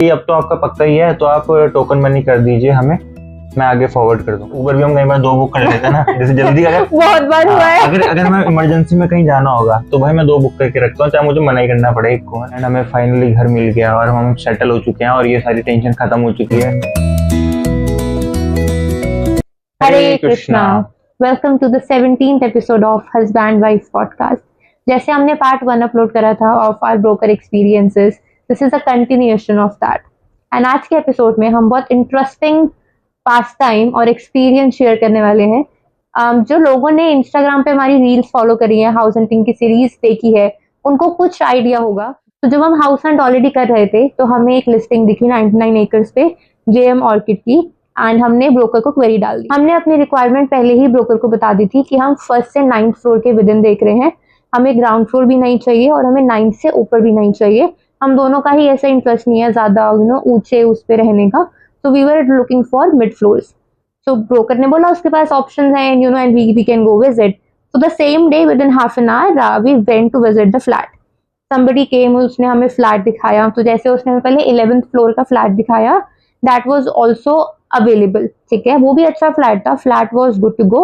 कि अब तो आपका पक्का ही है, तो आप टोकन मनी कर दीजिए हमें, मैं आगे फॉरवर्ड कर दूँ। ऊबर भी हम कई बार 2 बुक कर लेते हैं ना, जैसे जल्दी अगर बहुत बार हुआ है। अगर मैं इमरजेंसी में कहीं जाना होगा तो भाई मैं 2 बुक करके रखता हूँ, चाहे मुझे मना ही करना पड़े एक को। एंड हमें फाइनली घर मिल गया और हम सेटल हो चुके हैं और ये सारी टेंशन खत्म हो चुकी है। Hare Krishna. Welcome to the 17th episode of husband wife podcast. जैसे हमने पार्ट 1 अपलोड करा था of our broker experiences, this is a continuation of that. And आज के एपिसोड में हम बहुत इंटरेस्टिंग पास टाइम और एक्सपीरियंस शेयर करने वाले हैं। जो लोगों ने इंस्टाग्राम पे हमारी रील्स फॉलो करी है, हाउस हंटिंग की सीरीज देखी है, उनको कुछ आइडिया होगा। तो जब हम हाउस हंट ऑलरेडी कर रहे थे तो हमें एक लिस्टिंग दिखी 99 एकर्स पे जेएम ऑर्किड की, एंड हमने ब्रोकर को क्वेरी डाल दी। हमने अपनी रिक्वायरमेंट पहले ही ब्रोकर को बता दी थी कि हम 1st से 9th फ्लोर के विद इन देख रहे हैं, हमें ग्राउंड फ्लोर भी नहीं चाहिए और हमें 9th से ऊपर भी नहीं चाहिए। हम दोनों का ही ऐसा इंटरेस्ट नहीं है ज्यादा ऊंचे उस पे रहने का। So we were looking for mid floors. So broker ने बोला उसके पास options हैं, and we can go visit. So the same day within half an hour we went to visit the flat. Somebody came, उसने हमें flat दिखाया। तो जैसे उसने हमें पहले 11th floor का flat दिखाया, that was also available। ठीक है, वो भी अच्छा flat था, flat was good to go,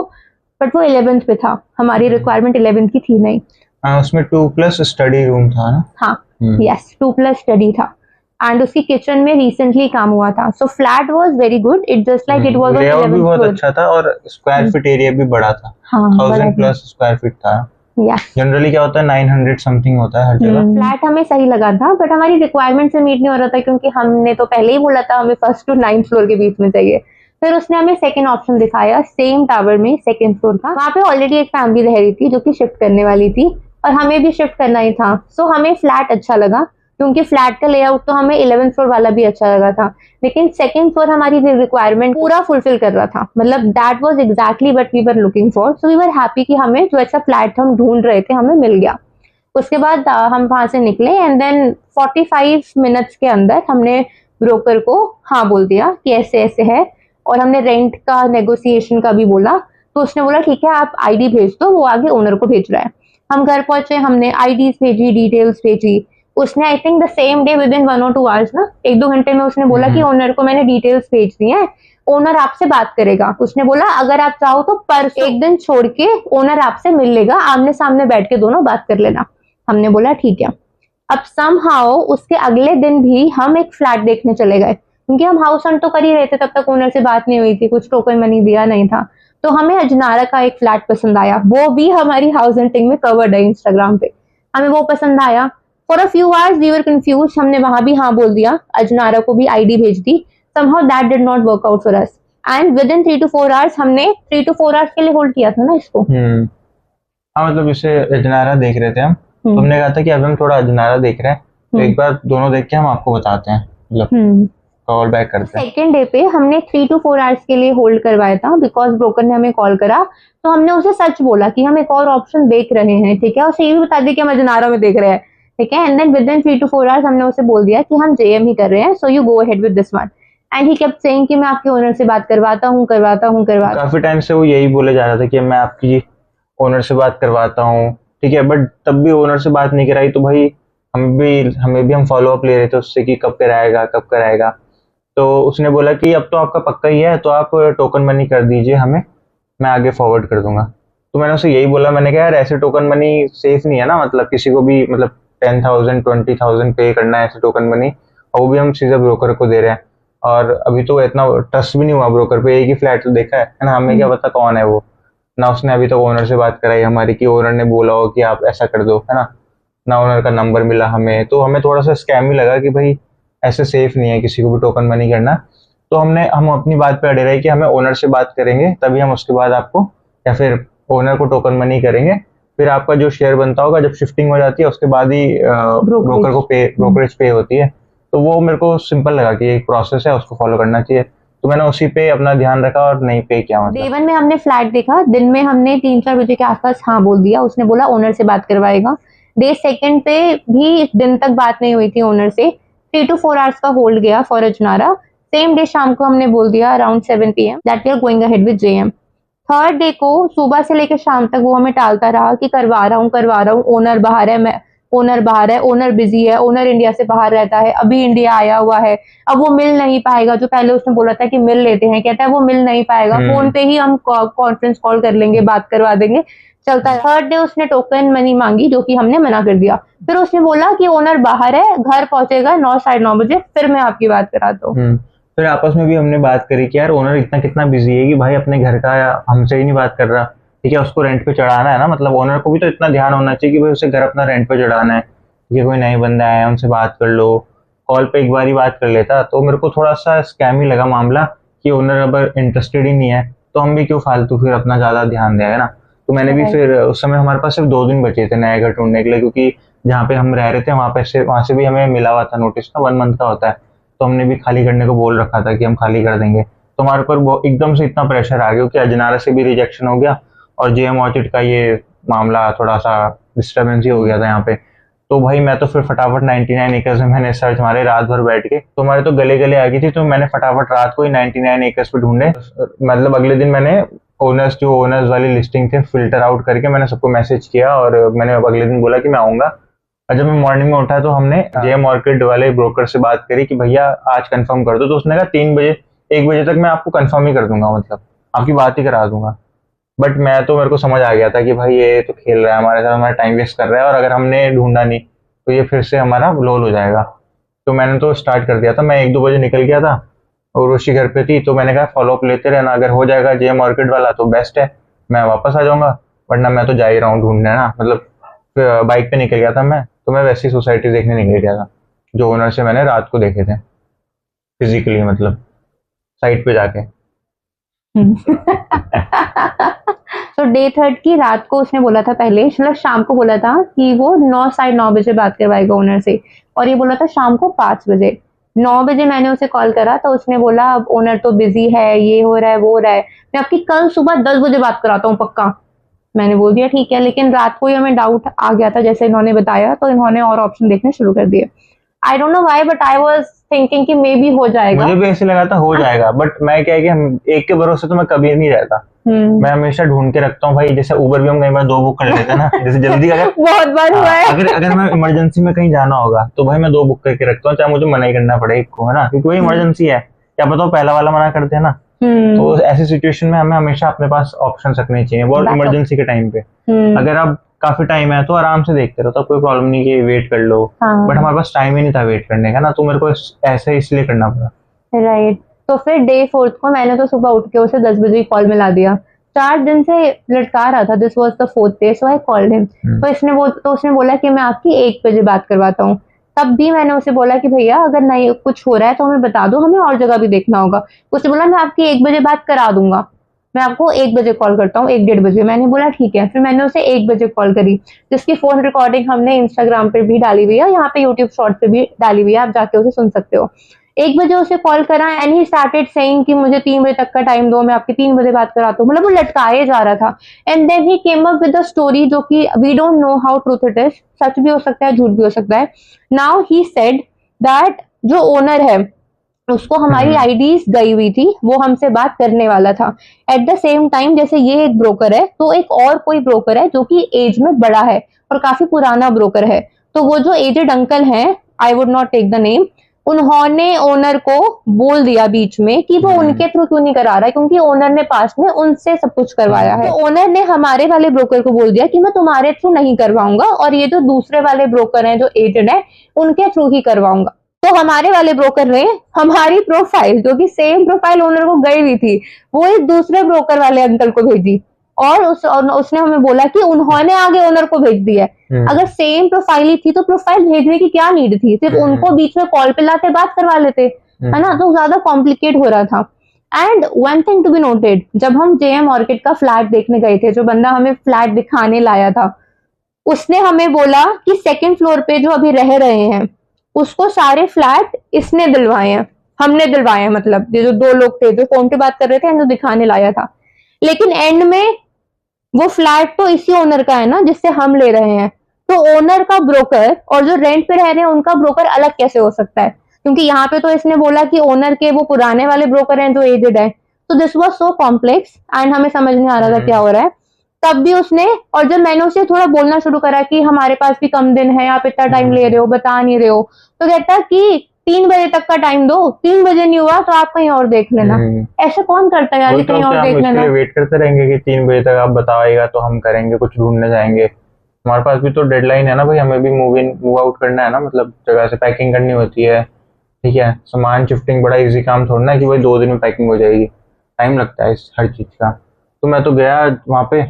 but वो 11th पे था, हमारी requirement 11th की थी नहीं। उसमें 2+ स्टडी रूम था ना? हाँ, yes, 2+ स्टडी था। एंड उसकी किचन में रिसेंटली काम हुआ था। सो flat was very good, it just like it was on 11th भी बहुत फ्लोर। अच्छा था और स्क्वायर फीट एरिया भी बड़ा था। हाँ, 1000+ स्क्वायर फीट था। यस, जनरली क्या होता है 900 समथिंग होता है हर जगह। फ्लैट हमें सही लगा था, बट हमारी रिक्वायरमेंट से मीट नहीं हो रहा था, क्योंकि हमने तो पहले ही बोला था हमें 1st to 9th फ्लोर के बीच में चाहिए। फिर उसने हमें सेकंड ऑप्शन दिखाया, सेम टावर में 2nd फ्लोर था। वहाँ पे ऑलरेडी एक फैमिली रह रही थी जो कि शिफ्ट करने वाली थी और हमें भी शिफ्ट करना ही था। सो हमें फ्लैट अच्छा लगा, क्योंकि फ्लैट का लेआउट तो हमें 11th फ्लोर वाला भी अच्छा लगा था, लेकिन 2nd फ्लोर हमारी रिक्वायरमेंट पूरा फुलफिल कर रहा था। मतलब that was exactly what we were looking for. So we were happy कि हमें जो अच्छा फ्लैट हम ढूंढ रहे थे हमें मिल गया। उसके बाद हम वहां से निकले एंड देन 45 मिनट्स के अंदर हमने ब्रोकर को हाँ बोल दिया कि ऐसे ऐसे है, और हमने रेंट का नेगोशिएशन का भी बोला। तो उसने बोला ठीक है आप आईडी भेज दो, वो आगे ओनर को भेज रहा है। हम घर पहुंचे, हमने आईडीज भेजी, डिटेल्स भेजी। उसने I think the same day with in 1 or 2 hours ना, 1-2 घंटे में उसने बोला कि ओनर को मैंने डिटेल्स भेज दी है, ओनर आपसे बात करेगा। उसने बोला अगर आप चाहो तो परसों एक दिन छोड़ के ओनर आपसे मिल लेगा, आमने सामने बैठ के दोनों बात कर लेना। हमने बोला ठीक है। अब समहाउ उसके अगले दिन भी हम एक फ्लैट देखने चले गए, क्योंकि हम हाउस हंट तो कर ही रहे थे, तब तक ओनर से बात नहीं हुई थी, कुछ टोकन मनी दिया नहीं था। तो हमें अजनारा का एक फ्लैट पसंद आया, वो भी हमारी हाउस हंटिंग में कवर्ड है इंस्टाग्राम पे। हमें वो पसंद आया। For a few hours we were confuse, हमने वहां भी हाँ बोल दिया, अजनारा को भी आईडी भेज दी। Somehow that did not work out for us, and within 3 to 4 hours हमने 3 to 4 आवर्स के लिए होल्ड किया था ना इसको। हाँ, मतलब इसे अजनारा देख रहे थे हम, तो हमने कहा था कि अब हम थोड़ा अजनारा देख रहे हैं, तो एक बार दोनों देख के हम आपको बताते हैं, मतलब कॉल बैक करते हैं। सेकेंड डे पे हमने 3 to 4 आवर्स के लिए होल्ड करवाया था, बिकॉज ब्रोकर ने हमें कॉल करा। तो हमने उसे सच बोला कि हम एक और ऑप्शन देख रहे हैं, ठीक है, उसे ये भी बता दिया कि हम अजनारा में देख रहे हैं, ठीक है। And then within 3 to 4 hours हमने उसे बोल दिया कि हम जेएम ही कर रहे हैं, so you go ahead with this one. And he kept saying कि मैं आपके ओनर से बात करवाता हूँ। काफी टाइम से वो यही बोले जा रहा था कि मैं आपकी ओनर से बात करवाता हूँ, ठीक है, बट तब भी ओनर से बात नहीं कराई। तो भाई हमें भी हम फॉलो अप ले रहे थे उससे कि कब कराएगा। तो उसने बोला कि अब तो आपका पक्का ही है, तो आप टोकन मनी कर दीजिए हमें, मैं आगे फॉरवर्ड कर दूंगा। तो मैंने उसे यही बोला, मैंने कहा यार ऐसे टोकन मनी सेफ नहीं है ना, मतलब किसी को भी मतलब 10,000 20,000 पे करना है ऐसे टोकन मनी, और वो भी हम सीधा ब्रोकर को दे रहे हैं। और अभी तो इतना ट्रस्ट भी नहीं हुआ ब्रोकर पे, एक ही फ्लैट तो देखा है ना, हमें क्या पता कौन है वो ना। उसने अभी तक ओनर से बात कराई हमारी कि ओनर ने बोला हो कि आप ऐसा कर दो, है ना ओनर का नंबर मिला हमें। तो हमें थोड़ा सा स्कैम ही लगा कि भाई ऐसे सेफ नहीं है किसी को भी टोकन मनी करना। तो हम अपनी बात पे अड़े रहे कि हमें ओनर से बात करेंगे, तभी हम उसके बाद आपको, या फिर ओनर को टोकन मनी करेंगे, फिर आपका जो शेयर बनता होगा जब शिफ्टिंग हो जाती है उसके बाद ही ब्रोकर को ब्रोकरेज पे होती है। तो वो मेरे को सिंपल लगा कि एक प्रोसेस है, उसको फॉलो करना चाहिए। तो मैंने उसी पे अपना ध्यान रखा और नहीं पे किया। मतलब डे 1 में हमने फ्लैट देखा, दिन में हमने 3-4 बजे के आसपास हाँ बोल दिया, उसने बोला ओनर से बात करवाएगा। डे 2 पे भी दिन तक बात नहीं हुई थी ओनर से, 3 to 4 आवर्स का होल्ड गया फॉर अजनारा। सेम डे शाम को हमने बोल दिया around 7 PM that we are going ahead with JM. Third day को सुबह से लेकर शाम तक वो हमें टालता रहा कि करवा रहा हूँ, ओनर बाहर है, मैं ओनर बाहर है, ओनर बिजी है, ओनर इंडिया से बाहर रहता है, अभी इंडिया आया हुआ है, अब वो मिल नहीं पाएगा। जो पहले उसने बोला था कि मिल लेते हैं, कहता है वो मिल नहीं पाएगा, फोन पे ही हम कॉन्फ्रेंस कॉल कर लेंगे, बात करवा देंगे, चलता है। थर्ड डे उसने टोकन मनी मांगी, जो कि हमने मना कर दिया। फिर उसने बोला कि ओनर बाहर है, घर पहुंचेगा 9 साढ़े 9 बजे, फिर मैं आपकी बात कराता हूँ। फिर आपस में भी हमने बात करी कि यार ओनर इतना कितना बिजी है कि भाई अपने घर का हमसे ही नहीं बात कर रहा, ठीक है, उसको रेंट पे चढ़ाना है ना, मतलब ओनर को भी तो इतना ध्यान होना चाहिए कि भाई उसे घर अपना रेंट पे चढ़ाना है, ये कोई नए बंदा आया है उनसे बात कर लो। कॉल पे एक बार ही बात कर लेता तो मेरे को थोड़ा सा स्कैम ही लगा मामला कि ओनर अगर इंटरेस्टेड ही नहीं है तो हम भी क्यों फालतू फिर अपना ज्यादा ध्यान देंगे ना। तो मैंने भी फिर उस समय हमारे पास सिर्फ 2 दिन बचे थे नया घर ढूंढने के लिए, क्योंकि जहाँ पे हम रह रहे थे वहाँ से भी हमें मिला हुआ था नोटिस ना, 1 मंथ का होता है, तो हमने भी खाली करने को बोल रखा था कि हम खाली कर देंगे। तो हमारे ऊपर वो एकदम से इतना प्रेशर आ गया कि अजनारा से भी रिजेक्शन हो गया और जेएम ऑर्चिड का ये मामला थोड़ा सा डिस्टर्बेंस ही हो गया था यहाँ पे। तो भाई मैं तो फिर फटाफट 99 एकर्स में मैंने सर्च मारे रात भर बैठ के, तो हमारे तो गले गले आ गई थी, तो मैंने फटाफट रात को ही 99 एकर्स पे ढूंढे। मतलब अगले दिन मैंने ओनर्स वाली लिस्टिंग थे फिल्टर आउट करके मैंने सबको मैसेज किया और मैंने अगले दिन बोला कि मैं आऊंगा। और जब मैं मॉर्निंग में उठा तो हमने जेएम ऑर्किड वाले ब्रोकर से बात करी कि भैया आज कंफर्म कर दो, तो उसने कहा 3 बजे 1 बजे तक मैं आपको कंफर्म ही कर दूंगा, मतलब आपकी बात ही करा दूंगा। बट मैं तो मेरे को समझ आ गया था कि भाई ये तो खेल रहा है हमारे साथ, हमारा टाइम वेस्ट कर रहा है और अगर हमने ढूंढा नहीं तो ये फिर से हमारा लोल हो जाएगा। तो मैंने तो स्टार्ट कर दिया था, मैं 1-2 बजे निकल गया था और ऋषि घर पे थी, तो मैंने कहा फॉलोअप लेते रहना, अगर हो जाएगा जेएम ऑर्किड वाला तो बेस्ट है, मैं वापस आ जाऊंगा, वरना मैं तो जा ही रहा हूँ ढूंढने ना। मतलब बाइक पे निकल गया था मैं, तो मैं वैसी सोसाइटी देखने निकल गया था जो ओनर से मैंने रात को देखे थे फिजिकली, मतलब साइट पे जाके। तो डे थर्ड की रात को उसने बोला था, पहले मतलब शाम को बोला था कि वो 9 साढ़े 9 बजे बात करवाएगा ओनर से, और ये बोला था शाम को 5 बजे। 9 बजे मैंने उसे कॉल करा तो उसने बोला अब ओनर तो बिजी है, ये हो रहा है वो हो रहा है, मैं आपकी कल सुबह 10 बजे बात कराता हूँ पक्का। मैंने बोल दिया ठीक है, लेकिन रात को ही हमें डाउट आ गया था जैसे इन्होंने बताया, तो इन्होंने और ऑप्शन देखने शुरू कर दिए। I don't know why but I was thinking कि मे बी हो जाएगा। मुझे भी ऐसे लगा था हो जाएगा, बट मैं क्या है कि हम एक के भरोसे तो मैं कभी नहीं रहता, मैं हमेशा ढूंढ के रखता हूँ भाई। जैसे उबर भी हम कई बार 2 बुक कर लेते हैं ना, जैसे जल्दी अगर बहुत बार हुआ है। अगर मैं इमरजेंसी में कहीं जाना होगा तो भाई मैं 2 बुक करके रखता हूँ, चाहे मुझे मना ही करना पड़े एक को, है ना, क्योंकि वही इमरजेंसी है, क्या पता पहला वाला मना करते हैं ना। तो ऐसी सिचुएशन में हमें हमेशा अपने पास ऑप्शन रखने चाहिए, बहुत इमरजेंसी के टाइम पे। अगर आप काफी टाइम है तो आराम से देखते रहो, तो कोई प्रॉब्लम नहीं कि वेट कर लो, बट हमारे पास टाइम ही नहीं था वेट करने का ना, तो मेरे को ऐसे इसलिए करना पड़ा। राइट। तो फिर डे फोर्थ को मैंने तो सुबह उठ के उसे 10 बजे कॉल मिला दिया। 4 दिन से लटका रहा था, this was the 4th day, so I called him. तो उसने बोला कि मैं आपकी 1 बजे बात करवाता हूँ। तब भी मैंने उसे बोला कि भैया अगर नहीं कुछ हो रहा है तो हमें बता दो, हमें और जगह भी देखना होगा। उसने बोला मैं आपकी 1 बजे बात करा दूंगा, मैं आपको 1 बजे कॉल करता हूँ, 1-1:30 बजे। मैंने बोला ठीक है। फिर मैंने उसे 1 बजे कॉल करी, जिसकी फोन रिकॉर्डिंग हमने इंस्टाग्राम पे भी डाली हुई है, यहाँ पे यूट्यूब शॉर्ट पे भी डाली हुई है, आप जाके उसे सुन सकते हो। 1 बजे उसे कॉल करा एंड ही स्टार्टेड सेइंग कि मुझे 3 बजे तक का टाइम दो, मैं आपकी 3 बजे बात कराता हूँ। मतलब वो लटकाए जा रहा था। And then he came up with a story जो कि we don't know how truth it is, सच भी हो सकता है झूठ भी हो सकता है। नाउ ही सेड दैट जो ओनर है उसको हमारी आईडीज गई हुई थी, वो हमसे बात करने वाला था। एट द सेम टाइम जैसे ये एक ब्रोकर है तो एक और कोई ब्रोकर है जो कि एज में बड़ा है और काफी पुराना ब्रोकर है। तो वो जो एजेड अंकल हैं, I would not take the name, उन्होंने ओनर को बोल दिया बीच में कि वो उनके थ्रू क्यों नहीं करा रहा है, क्योंकि ओनर ने पास में उनसे सब कुछ करवाया है। तो ओनर ने हमारे वाले ब्रोकर को बोल दिया कि मैं तुम्हारे थ्रू नहीं करवाऊंगा, और ये जो दूसरे वाले ब्रोकर हैं जो एजेड है उनके थ्रू ही करवाऊंगा। तो हमारे वाले ब्रोकर ने हमारी प्रोफाइल, जो कि सेम प्रोफाइल ओनर को गई हुई थी, वो एक दूसरे ब्रोकर वाले अंकल को भेजी, और उसने हमें बोला कि उन्होंने आगे ओनर को भेज दिया है। अगर सेम प्रोफाइल ही थी तो प्रोफाइल भेजने की क्या नीड थी, सिर्फ उनको बीच में कॉल पे लाते बात करवा लेते, है ना। तो ज्यादा कॉम्प्लिकेट हो रहा था। And one thing to be noted, जब हम जेएम ऑर्किड का फ्लैट देखने गए थे, जो बंदा हमें फ्लैट दिखाने लाया था, उसने हमें बोला कि 2nd फ्लोर पे जो अभी रह रहे हैं उसको सारे फ्लैट इसने दिलवाए हैं, हमने दिलवाए हैं। मतलब ये जो 2 लोग थे जो फोन पे बात कर रहे थे, जो दिखाने लाया था, लेकिन एंड में वो फ्लैट तो इसी ओनर का है ना जिससे हम ले रहे हैं। तो ओनर का ब्रोकर और जो रेंट पे रह रहे हैं उनका ब्रोकर अलग कैसे हो सकता है, क्योंकि यहाँ पे तो इसने बोला कि ओनर के वो पुराने वाले ब्रोकर हैं जो एजेड है। तो this was so complex and हमें समझ नहीं आ रहा था क्या हो रहा है। तब भी उसने, और जब मैंने उसे थोड़ा बोलना शुरू करा कि हमारे पास भी कम दिन है, आप इतना टाइम ले रहे हो, बता नहीं रहे हो, तो कहता कि 3 बजे तक का टाइम दो, 3 बजे नहीं हुआ तो आप कहीं और देख लेना। ऐसे कौन करता है यार, वही कि तो, कहीं और क्या हम देख इसके लेना। लिए वेट करते रहेंगे कि 3 बजे तक आप बताइएगा तो हम करेंगे, कुछ ढूंढने जाएंगे? हमारे पास भी तो डेडलाइन है ना भाई, हमें भी मूव आउट करना है ना, मतलब जगह से पैकिंग करनी होती है, ठीक है। सामान शिफ्टिंग बड़ा इजी काम थोड़ा ना है कि भाई 2 दिन में पैकिंग हो जाएगी, टाइम लगता है इस हर चीज का। तो मैं तो गया वहाँ पे,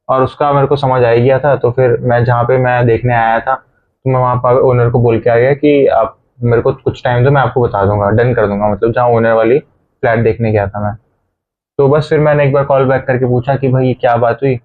और उसका मेरे को समझ आ ही गया था, तो फिर मैं जहाँ पे मैं देखने आया था, तो मैं वहाँ पर ओनर को बोल के आ गया कि आप मेरे को कुछ टाइम दो, मैं आपको बता दूंगा, डन कर दूंगा, मतलब जहाँ ओनर वाली फ्लैट देखने गया था मैं। तो बस फिर मैंने एक बार कॉल बैक करके पूछा कि भाई क्या बात हुई,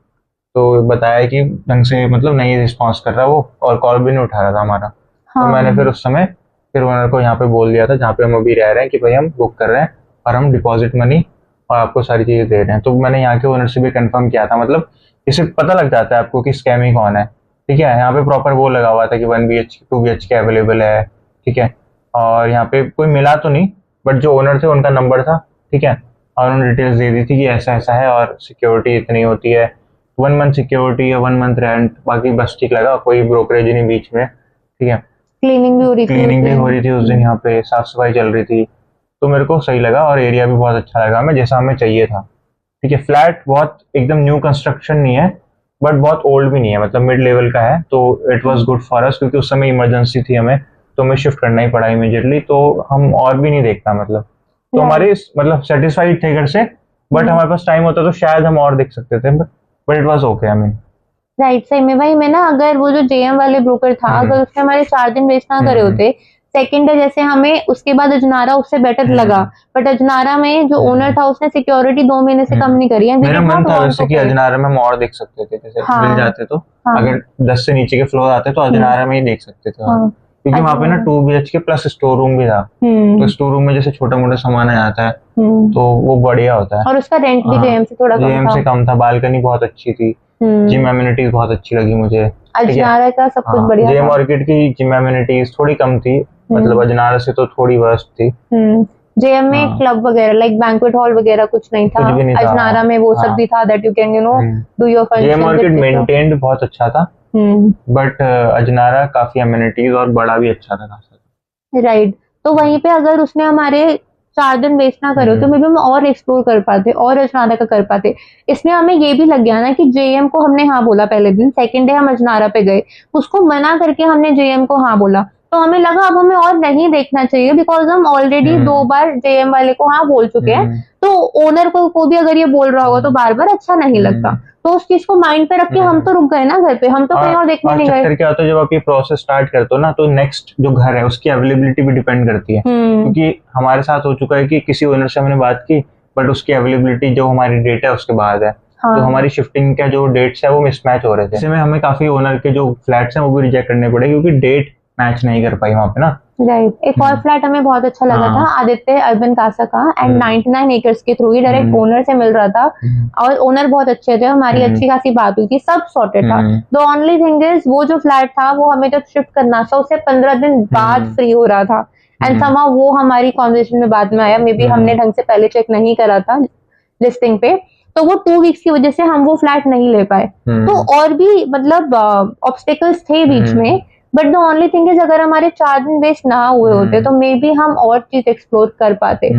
तो बताया कि ढंग से मतलब नहीं रिस्पॉन्स कर रहा वो, और कॉल भी नहीं उठा रहा था हमारा। तो मैंने फिर हाँ उस समय फिर ओनर को यहाँ पे बोल दिया था जहाँ पे हम अभी रह रहे हैं कि भाई हम बुक कर रहे हैं, और हम डिपॉजिट मनी और आपको सारी चीजें दे रहे हैं। तो मैंने यहाँ के ओनर से भी कंफर्म किया था, मतलब इससे पता लग जाता है आपको कि स्कैमी कौन है, ठीक है। यहाँ पे प्रॉपर वो लगा हुआ था कि 1 BHK 2 BHK अवेलेबल है, ठीक है। और यहाँ पे कोई मिला तो नहीं, बट जो ओनर थे उनका नंबर था, ठीक है। और उन्होंने डिटेल्स दे दी थी कि ऐसा ऐसा है और सिक्योरिटी इतनी होती है, 1 मंथ सिक्योरिटी या 1 मंथ रेंट, बाकी बस ठीक लगा, कोई ब्रोकरेज नहीं बीच में, ठीक है। क्लीनिंग भी हो रही थी उस क्लीनिंग भी दिन। हो रही थी उस दिन, यहाँ पे साफ सफाई चल रही थी, तो मेरे को सही लगा, और एरिया भी बहुत अच्छा लगा हमें, जैसा हमें चाहिए था, ठीक है। फ्लैट बहुत एकदम न्यू कंस्ट्रक्शन नहीं है, बट बहुत ओल्ड भी नहीं है, मतलब मिड लेवल का है, तो it was good for us, क्योंकि उस समय इमरजेंसी थी हमें, तो हमें शिफ्ट करना ही पड़ा इमीडिएटली, तो हम और भी नहीं देखता मतलब, तो Right. हमारे मतलब सेटिस्फाइड थे घर से, बट हमारे पास टाइम होता तो शायद हम और देख सकते थे, but it was okay, I mean. Right, सही में भाई। मैं ना, अगर वो जो जेएम वाले ब्रोकर था, अगर उसने हमारे 4 दिन वेस्ट ना करे होते, सेकंड डे जैसे हमें उसके बाद अजनारा उससे बेटर लगा, बट अजनारा में जो ओनर था उसने सिक्योरिटी 2 महीने से कम नहीं करी है। मेरा मन था वैसे कि अजनारा में हम और देख सकते थे, जैसे मिल जाते तो, अगर 10 से नीचे के फ्लोर आते तो अजनारा में ही देख सकते थे, क्योंकि वहाँ पे ना 2 BHK प्लस स्टोर रूम भी था, तो स्टोर रूम में जैसे छोटा मोटा सामान आ जाता है, तो वो बढ़िया होता है, और उसका रेंट भी जेएम से थोड़ा जेएम से कम था, बालकनी बहुत अच्छी थी, जिम एमिनिटीज बहुत अच्छी लगी मुझे, अजनारा का सब कुछ बढ़िया जेएम था। ऑर्किड की जिम एमिनिटीज थोड़ी कम थी, मतलब अजनारा से तो थोड़ी वर्स्ट थी। जेएम में क्लब वगैरह लाइक बैंक्वेट हॉल वगैरह कुछ नहीं था, कुछ भी नहीं था। अजनारा में वो सब भी था, that you can do your function. JM orchid maintained बहुत अच्छा था, बट अजनारा काफी एमिनिटीज और बड़ा भी अच्छा था खासा। राइट, तो वहीं पे अगर उसने हमारे 4 दिन वेस्ट ना करे तो मे भी हम और एक्सप्लोर कर पाते और अजनारा का कर पाते। इसमें हमें ये भी लग गया ना कि जेएम को हमने हाँ बोला पहले दिन, सेकंड डे हम अजनारा पे गए, उसको मना करके हमने जेएम को हाँ बोला, तो हमें लगा अब हमें और नहीं देखना चाहिए, बिकॉज हम ऑलरेडी 2 बार जेएम वाले को हाँ बोल चुके हैं, तो ओनर को भी अगर ये बोल रहा होगा तो बार बार अच्छा नहीं लगता। तो उस चीज को माइंड पे रख के हम तो रुक गए ना घर पे, हम तो कहीं और देखने नहीं गए। चक्कर क्या होता है, जब आप ये प्रोसेस स्टार्ट करते हो ना, तो नेक्स्ट जो घर है उसकी अवेलेबिलिटी भी डिपेंड करती है, क्योंकि हमारे साथ हो चुका है कि किसी ओनर से हमने बात की, बट उसकी अवेलेबिलिटी जो हमारी डेट है उसके बाद है, तो हमारी शिफ्टिंग का जो डेट्स है वो मिसमैच हो रहे थे, इसमें हमें काफी ओनर के जो फ्लैट्स हैं वो भी रिजेक्ट करने पड़े, क्योंकि डेट मैच नहीं कर पाई वहाँ पे ना। राइट, एक और फ्लैट हमें बहुत अच्छा लगा था, आदित्य अर्बन कासा का, एंड 99 एकर्स के थ्रू ही डायरेक्ट ओनर से मिल रहा था, और ओनर बहुत अच्छे थे, हमारी अच्छी खासी बात हुई थी, सब सॉर्टेड था। द ओनली थिंग इज वो जो फ्लैट था वो हमें जब शिफ्ट करना था उससे 15 दिन बाद फ्री हो रहा था, एंड समहाउ वो हमारी कॉन्वर्सेशन में बाद में आया, मे बी हमने ढंग से पहले चेक नहीं करा था लिस्टिंग पे, तो वो 2 वीक्स की वजह से हम वो फ्लैट नहीं ले पाए। तो और भी मतलब ऑब्स्टेकल्स थे बीच में, but the only thing is अगर हमारे 4 दिन वेस्ट ना हुए होते तो मे बी हम और चीज एक्सप्लोर कर पाते।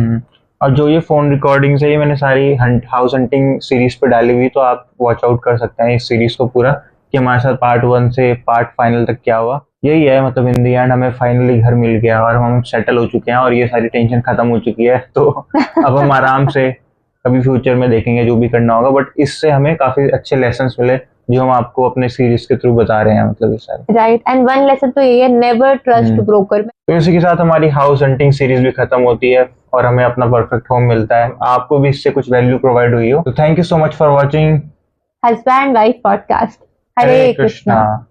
और जो ये फोन रिकॉर्डिंग है, ये मैंने सारी हाउस हंटिंग सीरीज पे डाली हुई, तो आप वॉच आउट कर सकते हैं इस सीरीज को पूरा, कि हमारे साथ पार्ट 1 से पार्ट फाइनल तक क्या हुआ। यही है, मतलब इन दी एंड हमें फाइनली घर मिल गया और हम सेटल हो चुके हैं, और ये सारी टेंशन खत्म हो चुकी है, तो अब हम आराम से कभी फ्यूचर में देखेंगे जो भी करना होगा, बट इससे हमें काफी अच्छे लेसन्स मिले जो हम आपको अपने सीरीज के थ्रू बता रहे हैं, मतलब इस सारे। राइट, एंड वन लेसन तो ये है, नेवर ट्रस्ट ब्रोकर। तो इसी के साथ हमारी हाउस हंटिंग सीरीज भी खत्म होती है और हमें अपना परफेक्ट होम मिलता है। आपको भी इससे कुछ वैल्यू प्रोवाइड हुई हो तो thank you so much for watching husband wife podcast. Hare Krishna.